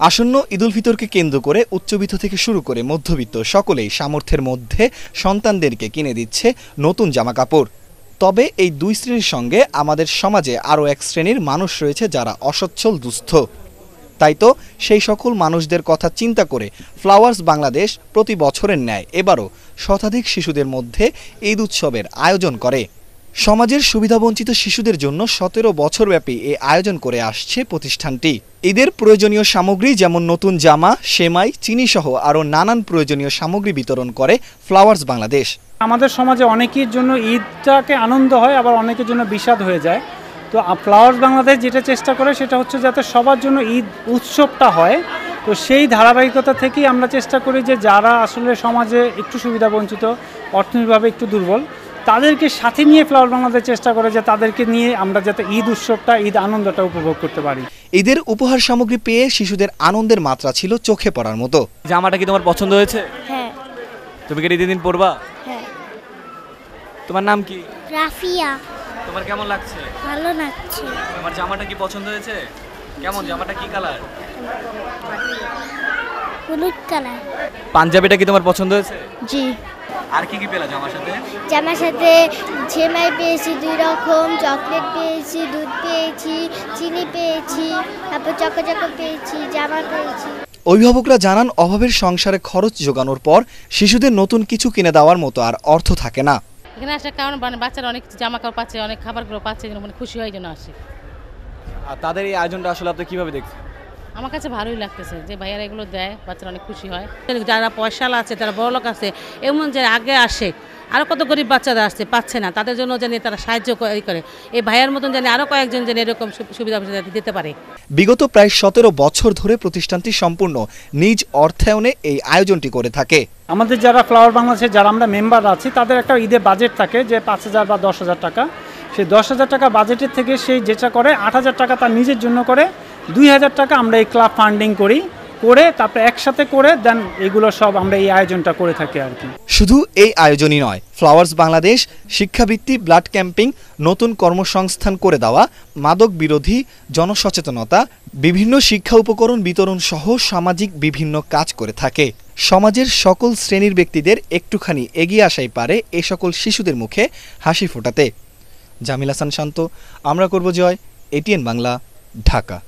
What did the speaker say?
আসন্ন ঈদুল ফিতরকে কেন্দ্র করে উচ্চবিত্ত থেকে শুরু করে মধ্যবিত্ত সকলেই সামর্থ্যের মধ্যে সন্তানদেরকে কিনে দিচ্ছে নতুন জামাকাপড়। তবে এই দুই শ্রেণীর সঙ্গে আমাদের সমাজে আরও এক শ্রেণীর মানুষ রয়েছে যারা অসচ্ছল দুস্থ। তাই তো সেই সকল মানুষদের কথা চিন্তা করে ফ্লাওয়ার্স বাংলাদেশ প্রতি বছরের ন্যায় এবারও শতাধিক শিশুদের মধ্যে ঈদ উৎসবের আয়োজন করে। সমাজের সুবিধাবঞ্চিত শিশুদের জন্য ১৭ বছরব্যাপী এই আয়োজন করে আসছে প্রতিষ্ঠানটি। ঈদের প্রয়োজনীয় সামগ্রী যেমন নতুন জামা, সেমাই, চিনিসহ আরও নানান প্রয়োজনীয় সামগ্রী বিতরণ করে ফ্লাওয়ার্স বাংলাদেশ। আমাদের সমাজে অনেকের জন্য ঈদটাকে আনন্দ হয়, আবার অনেকের জন্য বিষাদ হয়ে যায়। তো ফ্লাওয়ার্স বাংলাদেশ যেটা চেষ্টা করে সেটা হচ্ছে যাতে সবার জন্য ঈদ উৎসবটা হয়। তো সেই ধারাবাহিকতা থেকেই আমরা চেষ্টা করি যে যারা আসলে সমাজে একটু সুবিধাবঞ্চিত, অর্থনৈতিকভাবে একটু দুর্বল, তাদেরকে সাথে নিয়ে ফ্লাওয়ার বাংলাদেশ চেষ্টা করে যে তাদেরকে নিয়ে আমরা যাতে ঈদ উৎসবটা, ঈদ আনন্দটা উপভোগ করতে পারি। ঈদের উপহার সামগ্রী পেয়ে শিশুদের আনন্দের মাত্রা ছিল চোখে পড়ার মতো। জামাটা কি তোমার পছন্দ হয়েছে? হ্যাঁ। তুমি কি ঈদের দিন পরবা? হ্যাঁ। তোমার নাম কি? রাফিয়া। তোমার কেমন লাগছে? ভালো লাগছে। তোমার জামাটা কি পছন্দ হয়েছে? কেমন জামাটা, কি কালার? হলুদ কালার। পাঞ্জাবিটা কি তোমার পছন্দ হয়েছে? জি। আর কি কি পেলা জামার সাথে? জামার সাথে সেমাই পেয়েছি 2 রকম, চকলেট পেয়েছি, দুধ পেয়েছি, চিনি পেয়েছি, তারপর চকো পেয়েছি, জামা পেয়েছি। অভিভাবকরা জানান অভাবের সংসারে খরচ জোগানোর পর শিশুদের নতুন কিছু কিনে দেওয়ার মতো আর অর্থ থাকে না। এখানে আসার কারণে বাচ্চারা অনেক জামা কাপড় পাচ্ছে, অনেক খাবারগুলো পাচ্ছে, মানে খুশি হয় জন্য আসে। আর তাদের এই আয়োজনটা আসলে আপনি কিভাবে দেখছেন? আমার কাছে ভালোই লাগতেছে যে ভাইয়ারা এগুলো দেয়, বাচ্চারা অনেক খুশি হয়। যারা পয়সাওয়ালা আছে, যারা বড়লোক আছে, এমন যে আগে আসে, আরও কত গরিব বাচ্চারা আসছে, পাচ্ছে না, তাদের জন্য যেন তারা সাহায্য করে, এই ভাইয়ার মতন যেন আরও কয়েকজন যেন এরকম সুবিধা দিতে পারে। বিগত প্রায় ১৭ বছর ধরে প্রতিষ্ঠানটি সম্পূর্ণ নিজ অর্থায়নে এই আয়োজনটি করে থাকে। আমাদের যারা ফ্লাওয়ার বাংলাদেশে যারা আমরা মেম্বার আছি, তাদের একটা ঈদের বাজেট থাকে যে ৫,০০০ বা ১০,০০০ টাকা। সেই ১০,০০০ টাকা বাজেটের থেকে সেই যেটা করে ৮,০০০ টাকা তার নিজের জন্য করে, ২,০০০ টাকা আমরা এই ক্লাব ফান্ডিং করে তারপরে একসাথে করে দেন এগুলো সব আমরা এই আয়োজনটা করে থাকি আর কি। শুধু এই আয়োজনই নয়, ফ্লাওয়ার্স বাংলাদেশ শিক্ষাবৃত্তি, ব্লাড ক্যাম্পিং, নতুন কর্মসংস্থান করে দেওয়া, মাদক বিরোধী জনসচেতনতা, বিভিন্ন শিক্ষা উপকরণ বিতরণ সহ সামাজিক বিভিন্ন কাজ করে থাকে। সমাজের সকল শ্রেণীর ব্যক্তিদের একটুখানি এগিয়ে আসাই পারে এ সকল শিশুদের মুখে হাসি ফোটাতে। জামিল হাসান শান্ত, আমরা করব জয়, এটিএন বাংলা, ঢাকা।